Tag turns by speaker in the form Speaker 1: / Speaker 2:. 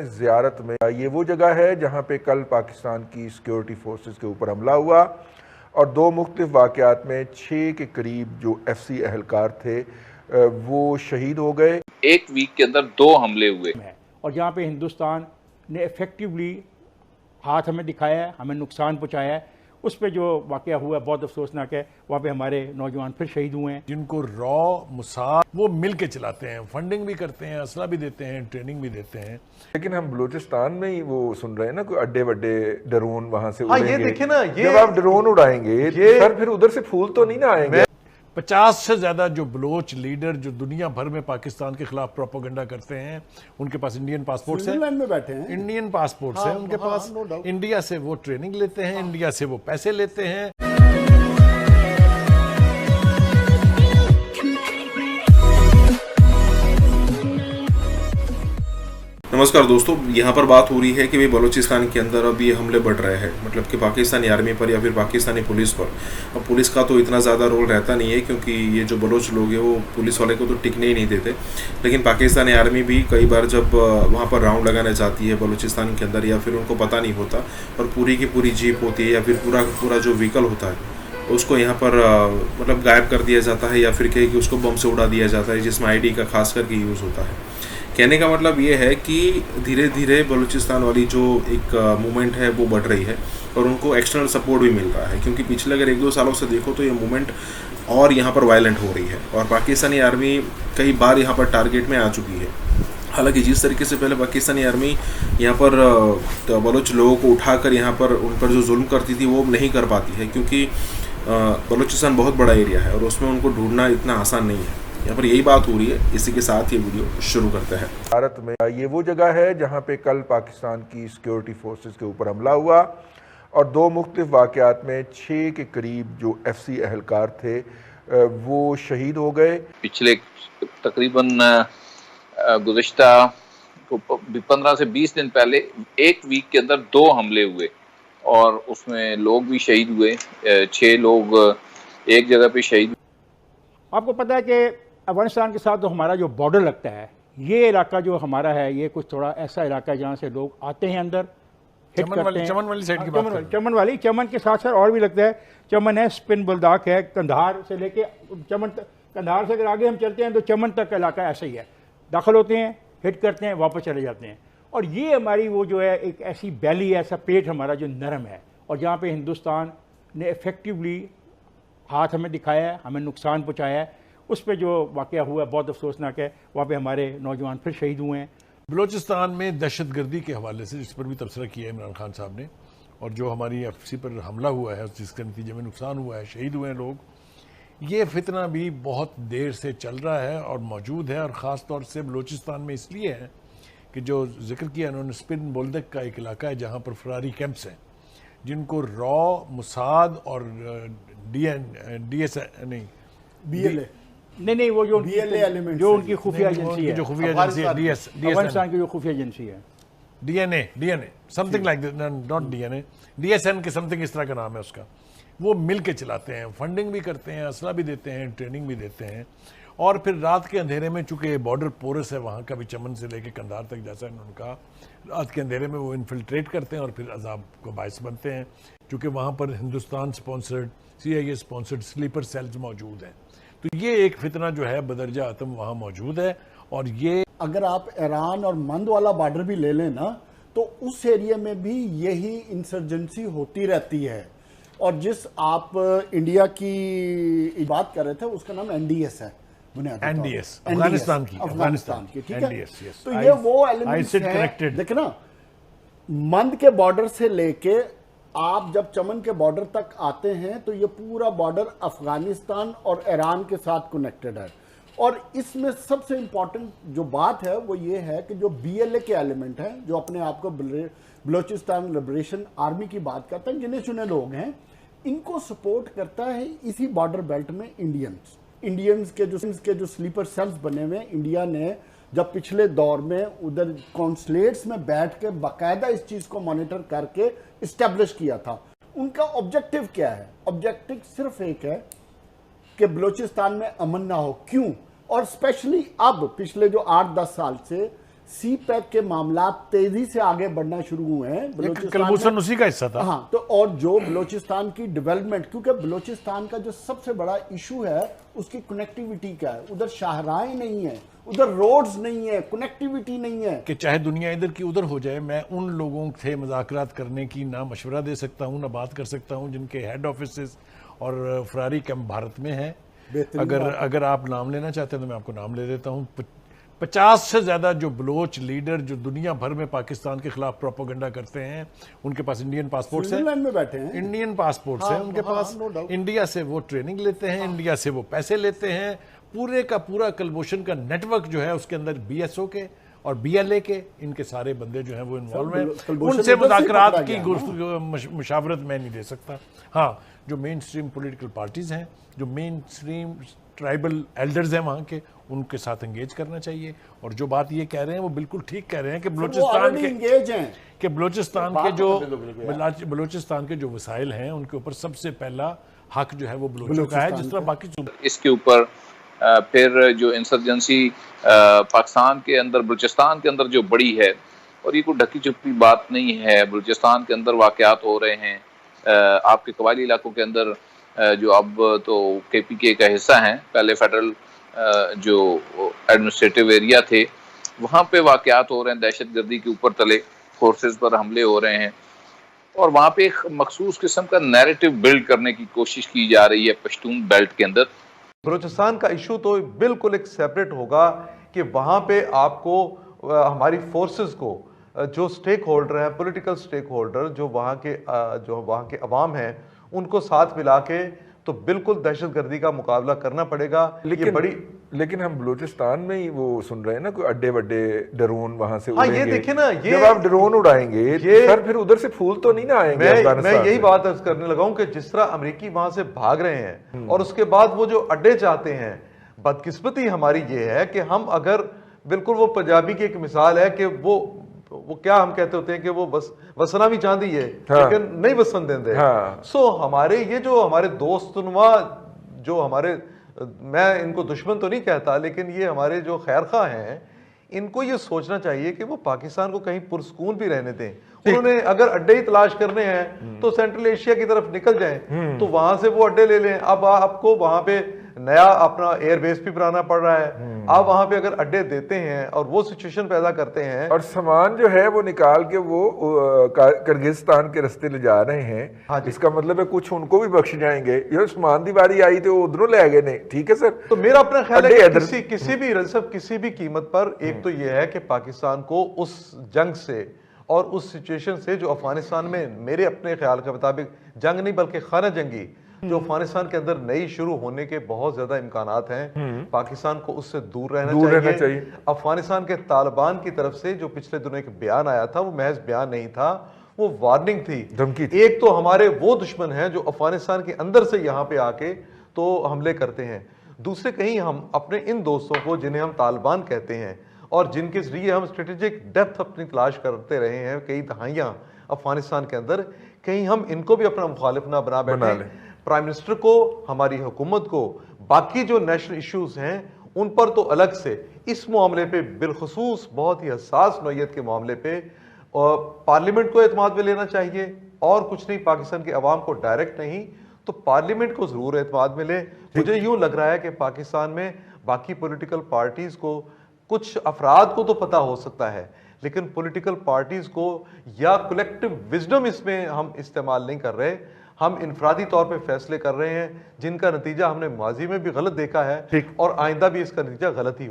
Speaker 1: ज़ियारत में। ये वो जगह है जहाँ पे कल पाकिस्तान की सिक्योरिटी फोर्सेस के ऊपर हमला हुआ और दो मुख्तलिफ वाक़यात में 6 के करीब जो FC एहलकार थे वो शहीद हो गए।
Speaker 2: एक वीक के अंदर 2 हमले हुए
Speaker 3: और जहाँ पे हिंदुस्तान ने इफ़ेक्टिवली हाथ हमें दिखाया है, हमें नुकसान पहुँचाया है, उस पे जो वाक़या हुआ बहुत अफसोसनाक है। वहाँ पे हमारे नौजवान फिर शहीद हुए हैं।
Speaker 4: जिनको रॉ मुसाद वो मिल के चलाते हैं, फंडिंग भी करते हैं, असला भी देते हैं, ट्रेनिंग भी देते हैं।
Speaker 1: लेकिन हम बलूचिस्तान में ही वो सुन रहे हैं ना, कोई अड्डे वड्डे ड्रोन वहां से
Speaker 5: हाँ,
Speaker 1: उड़ेंगे।
Speaker 5: ये देखिए ना,
Speaker 1: जब आप ड्रोन उड़ाएंगे तो सर फिर उधर से फूल तो नहीं ना आएंगे।
Speaker 4: 50 से ज्यादा जो बलोच लीडर जो दुनिया भर में पाकिस्तान के खिलाफ प्रोपोगंडा करते हैं, उनके पास इंडियन पासपोर्ट्स हैं,
Speaker 5: स्विट्जरलैंड में बैठे हैं,
Speaker 4: इंडियन पासपोर्ट्स हैं उनके पास,
Speaker 5: नो डाउट।
Speaker 4: इंडिया से वो ट्रेनिंग लेते हैं, इंडिया से वो पैसे लेते हैं।
Speaker 6: नमस्कार दोस्तों, यहाँ पर बात हो रही है कि भाई बलूचिस्तान के अंदर अब ये हमले बढ़ रहे हैं, मतलब कि पाकिस्तानी आर्मी पर या फिर पाकिस्तानी पुलिस पर। अब पुलिस का तो इतना ज़्यादा रोल रहता नहीं है क्योंकि ये जो बलोच लोग हैं वो पुलिस वाले को तो टिकने ही नहीं देते, लेकिन पाकिस्तानी आर्मी भी कई बार जब वहाँ पर राउंड लगाने जाती है बलूचिस्तान के अंदर या फिर उनको पता नहीं होता और पूरी की पूरी जीप होती है या फिर पूरा जो व्हीकल होता है उसको यहाँ पर मतलब गायब कर दिया जाता है या फिर कहीं कि उसको बम से उड़ा दिया जाता है, जिसमें ID का खास करके यूज़ होता है। कहने का मतलब ये है कि धीरे धीरे बलूचिस्तान वाली जो एक मूवमेंट है वो बढ़ रही है और उनको एक्सटर्नल सपोर्ट भी मिल रहा है, क्योंकि पिछले अगर 1-2 सालों से देखो तो ये मूवमेंट और यहाँ पर वायलेंट हो रही है और पाकिस्तानी आर्मी कई बार यहाँ पर टारगेट में आ चुकी है। हालांकि जिस तरीके से पहले पाकिस्तानी आर्मी यहाँ पर बलूच लोगों को उठाकर यहाँ पर उन पर जो जुल्म करती थी वो नहीं कर पाती है, क्योंकि बलूचिस्तान बहुत बड़ा एरिया है और उसमें उनको ढूंढना इतना आसान नहीं है। यहाँ पर यही बात हो रही है। इसी के साथ ये वीडियो शुरू करते हैं।
Speaker 1: भारत में ये वो जगह है जहाँ पे कल पाकिस्तान की सिक्योरिटी फोर्सेस के ऊपर हमला हुआ और दो मुख्तलिफ वाक़यात में 6 के करीब जो FC एहलकार थे वो शहीद हो गए।
Speaker 2: पिछले तकरीबन गुज़िश्ता 15 से 20 दिन पहले एक वीक के अंदर 2 हमले हुए और उसमें लोग भी शहीद हुए, 6 लोग एक जगह पे शहीद।
Speaker 3: आपको पता है कि अफगानिस्तान के साथ जो हमारा जो बॉर्डर लगता है, ये इलाका जो हमारा है ये कुछ थोड़ा ऐसा इलाका है जहाँ से लोग आते हैं अंदर, हिट करते हैं।
Speaker 4: चमन वाली साइड की बात करें।
Speaker 3: चमन के साथ सर और भी लगता है। चमन है, स्पिन बुलदाक है, कंधार से लेके चमन तक। कंधार से अगर आगे हम चलते हैं तो चमन तक का इलाका ऐसा ही है। दाखिल होते हैं, हिट करते हैं, वापस चले जाते हैं। और ये हमारी वो जो है एक ऐसी बैली है, ऐसा पेट हमारा जो नरम है और जहाँ पे हिंदुस्तान ने इफ़ेक्टिवली हाथ हमें दिखाया है, हमें नुकसान पहुँचाया है। उस पे जो वाक़या हुआ है बहुत अफसोसनाक है। वहाँ पे हमारे नौजवान फिर शहीद हुए हैं।
Speaker 4: बलूचिस्तान में दहशतगर्दी के हवाले से जिस पर भी तबसरा किया है इमरान खान साहब ने, और जो हमारी FC पर हमला हुआ है जिसके नतीजे में नुकसान हुआ है, शहीद हुए हैं लोग, ये फितना भी बहुत देर से चल रहा है और मौजूद है। और ख़ास तौर से बलूचिस्तान में इसलिए है कि जो जिक्र किया उन्होंने, स्पिन बोल्दक का एक इलाका है जहाँ पर फरारी कैंप्स हैं, जिनको रॉ मुसाद और BLA
Speaker 3: नहीं वो जो
Speaker 5: BLA एलिमेंट
Speaker 3: जो उनकी खुफिया एजेंसी है,
Speaker 4: जो खुफिया एजेंसी है,
Speaker 3: अफगानिस्तान की जो खुफिया एजेंसी है,
Speaker 4: DNA something like that, not DNA, DSN के समथिंग इस तरह का नाम है उसका। वो मिल के चलाते हैं, फंडिंग भी करते हैं, असला भी देते हैं, ट्रेनिंग भी देते हैं। और फिर रात के अंधेरे में, चूंकि बॉर्डर पोरस है वहाँ का भी, चमन से लेके कंधार तक, जैसा इन्होंने कहा, रात के अंधेरे में वो इन्फिल्ट्रेट करते हैं और फिर अजाब को बायस बनते हैं, क्योंकि वहाँ पर Hindustan sponsored, CIA sponsored sleeper cells मौजूद हैं। तो ये एक फितना जो है बदरजा आतम वहाँ मौजूद है। और ये
Speaker 5: अगर आप ईरान और मंद वाला बॉर्डर भी ले लें ना, तो उस एरिया में भी यही इंसर्जेंसी होती रहती है। और जिस आप इंडिया की बात कर रहे थे उसका नाम NDS है,
Speaker 4: NDS अफगानिस्तान की, ठीक है।
Speaker 5: तो ये वो एलिमेंट्स हैं, देखो ना, मंद के बॉर्डर से लेके आप जब चमन के बॉर्डर तक आते हैं तो ये पूरा बॉर्डर अफगानिस्तान और ईरान के साथ कनेक्टेड है। और इसमें सबसे इंपॉर्टेंट जो बात है वो ये है कि जो BLA के एलिमेंट हैं, जो अपने आप को बलूचिस्तान लिबरेशन आर्मी की बात करते हैं, गिने चुने लोग हैं, इनको सपोर्ट करता है इसी बॉर्डर बेल्ट में इंडियंस के जो स्लीपर सेल्स बने हुए। इंडिया ने जब पिछले दौर में उधर कॉन्सुलेट्स में बैठ के बाकायदा इस चीज को मॉनिटर करके इस्टेब्लिश किया था। उनका ऑब्जेक्टिव क्या है? ऑब्जेक्टिव सिर्फ एक है कि बलूचिस्तान में अमन ना हो। क्यों? और स्पेशली अब पिछले जो 8-10 साल से सी पैक के मामला तेजी से आगे बढ़ना शुरू हुए हैं
Speaker 4: कलभूषण उसी का हिस्सा था।
Speaker 5: हाँ, तो और जो बलोचिस्तान की डेवलपमेंट, क्योंकि बलोचिस्तान का जो सबसे बड़ा इशू है उसकी कनेक्टिविटी का है। उधर शाहराहें नहीं है, उधर रोड्स नहीं है, कनेक्टिविटी नहीं है
Speaker 4: कि चाहे दुनिया इधर की उधर हो जाए, मैं उन लोगों से मुज़ाकरात करने की ना मशवरा दे सकता हूँ ना बात कर सकता हूँ जिनके हेड ऑफिस और फरारी कैंप भारत में है। अगर आप नाम लेना चाहते हैं तो मैं आपको नाम ले देता हूँ। 50 से ज्यादा जो बलोच लीडर जो दुनिया भर में पाकिस्तान के खिलाफ प्रोपोगंडा करते हैं, उनके पास इंडियन पासपोर्ट्स हैं,
Speaker 5: में बैठे हैं,
Speaker 4: इंडियन पासपोर्ट्स हैं उनके पास। इंडिया से वो ट्रेनिंग लेते हैं, इंडिया से वो पैसे लेते हैं। पूरे का पूरा कलभूषण का नेटवर्क जो है उसके अंदर BSO के और BLA के इनके सारे बंदे जो हैं वो इन्वॉल्व हैं। उनसे मुज़ाकरात की मुशावरत मैं नहीं दे सकता। हाँ, जो मेन स्ट्रीम पोलिटिकल पार्टीज हैं, जो मेन स्ट्रीम ट्राइबल एल्डर्स हैं वहाँ के, उनके साथ एंगेज करना चाहिए। और जो बात ये कह रहे हैं वो बिल्कुल ठीक कह रहे हैं कि बलोचिस्तान के जो वसाइल हैं उनके ऊपर सबसे पहला हक जो है वो बलोचों का है, जिस तरह बाकी
Speaker 2: इसके ऊपर फिर जो इंसर्जेंसी पाकिस्तान के अंदर बलूचिस्तान के अंदर जो बड़ी है, और ये कोई ढकी छुपी बात नहीं है, बलूचिस्तान के अंदर वाक़यात हो रहे हैं। आपके कबायली इलाकों के अंदर जो अब तो KPK का हिस्सा हैं, पहले फेडरल जो एडमिनिस्ट्रेटिव एरिया थे, वहाँ पे वाक़यात हो रहे हैं, दहशतगर्दी के ऊपर तले फोर्सेस पर हमले हो रहे हैं, और वहाँ पे एक मखसूस किस्म का नैरेटिव बिल्ड करने की कोशिश की जा रही है पश्तून बेल्ट के अंदर।
Speaker 7: बलूचिस्तान का इशू तो बिल्कुल एक सेपरेट होगा कि वहाँ पे आपको हमारी फोर्सेस को जो स्टेक होल्डर हैं, पॉलिटिकल स्टेक होल्डर जो वहाँ के अवाम हैं, उनको साथ मिला के तो बिल्कुल दहशतगर्दी का मुकाबला करना पड़ेगा।
Speaker 1: लेकिन हम बलूचिस्तान में ही वो सुन रहे हैं ना, कोई अड्डे वड्डे ड्रोन वहां से
Speaker 7: हाँ,
Speaker 1: उड़ेंगे।
Speaker 7: ये देखिए ना, ये
Speaker 1: जब आप ड्रोन उड़ाएंगे सर फिर उधर से फूल तो नहीं ना आएंगे।
Speaker 7: मैं यही बात अर्ज करने लगा हूं कि जिस तरह अमेरिकी वहां से भाग रहे हैं और उसके बाद वो जो अड्डे चाहते हैं, बदकिस्मती हमारी ये है कि हम अगर बिल्कुल वो पंजाबी की एक मिसाल है कि वो क्या हम कहते होते हैं कि वो बस वसना भी चांदी है, हाँ, लेकिन नहीं वसन देंगे। हाँ। सो हमारे ये जो हमारे दोस्तनुमा जो हमारे, मैं इनको दुश्मन तो नहीं कहता, लेकिन ये हमारे जो खैरखा हैं, इनको ये सोचना चाहिए कि वो पाकिस्तान को कहीं पुरस्कून भी रहने दें। उन्होंने अगर अड्डे ही तलाश करने हैं तो सेंट्रल एशिया की तरफ निकल जाएं, तो वहां से वो अड्डे ले लें। अब आपको वहां पे नया अपना एयरबेस भी बनाना पड़ रहा है। आप वहां पे अगर अड्डे देते हैं और वो सिचुएशन पैदा करते हैं
Speaker 1: और सामान जो है वो निकाल के वो किर्गिस्तान के रास्ते ले जा रहे हैं, हाँ, इसका मतलब है कुछ उनको भी बख्श जाएंगे। ये सामान दी बारी आई तो उधरों ले गए, नहीं ठीक है सर।
Speaker 7: तो मेरा अपना ख्याल है कि किसी भी कीमत पर एक तो ये है कि पाकिस्तान को उस जंग से और उस सिचुएशन से जो अफगानिस्तान में, मेरे अपने ख्याल के मुताबिक जंग नहीं बल्कि खाना जंगी जो अफगानिस्तान के अंदर नई शुरू होने के बहुत ज्यादा इम्कानात हैं, पाकिस्तान को उससे दूर रहना चाहिए। अफगानिस्तान के तालिबान की तरफ से जो पिछले दिनों एक बयान आया था, वो महज बयान नहीं था, वो वार्निंग थी, धमकी थी। एक तो हमारे वो दुश्मन हैं जो अफगानिस्तान के अंदर से यहाँ पे आके तो हमले करते हैं, दूसरे कहीं हम अपने इन दोस्तों को जिन्हें हम तालिबान कहते हैं और जिनके जरिए हम स्ट्रेटेजिक डेप्थ अपनी तलाश करते रहे हैं कई दहाइयाँ अफगानिस्तान के अंदर, कहीं हम इनको भी अपना मुखालिफ ना बना बैठे। प्राइम मिनिस्टर को, हमारी हुकूमत को, बाकी जो नेशनल इश्यूज हैं उन पर तो अलग से, इस मामले पे बिलखुसूस बहुत ही हसास नौयत के मामले पे पार्लियामेंट को एतमाद में लेना चाहिए और कुछ नहीं, पाकिस्तान के अवाम को डायरेक्ट नहीं तो पार्लियामेंट को जरूर एतमाद में ले। मुझे यूं लग रहा है कि पाकिस्तान में बाकी पॉलिटिकल पार्टीज को, कुछ अफराद को तो पता हो सकता है, लेकिन पॉलिटिकल पार्टीज को या कलेक्टिव विजडम इसमें हम इस्तेमाल नहीं कर रहे, हम इनफरादी तौर पे फैसले कर रहे हैं जिनका नतीजा हमने माजी में भी गलत देखा है और आइंदा भी इसका नतीजा गलत ही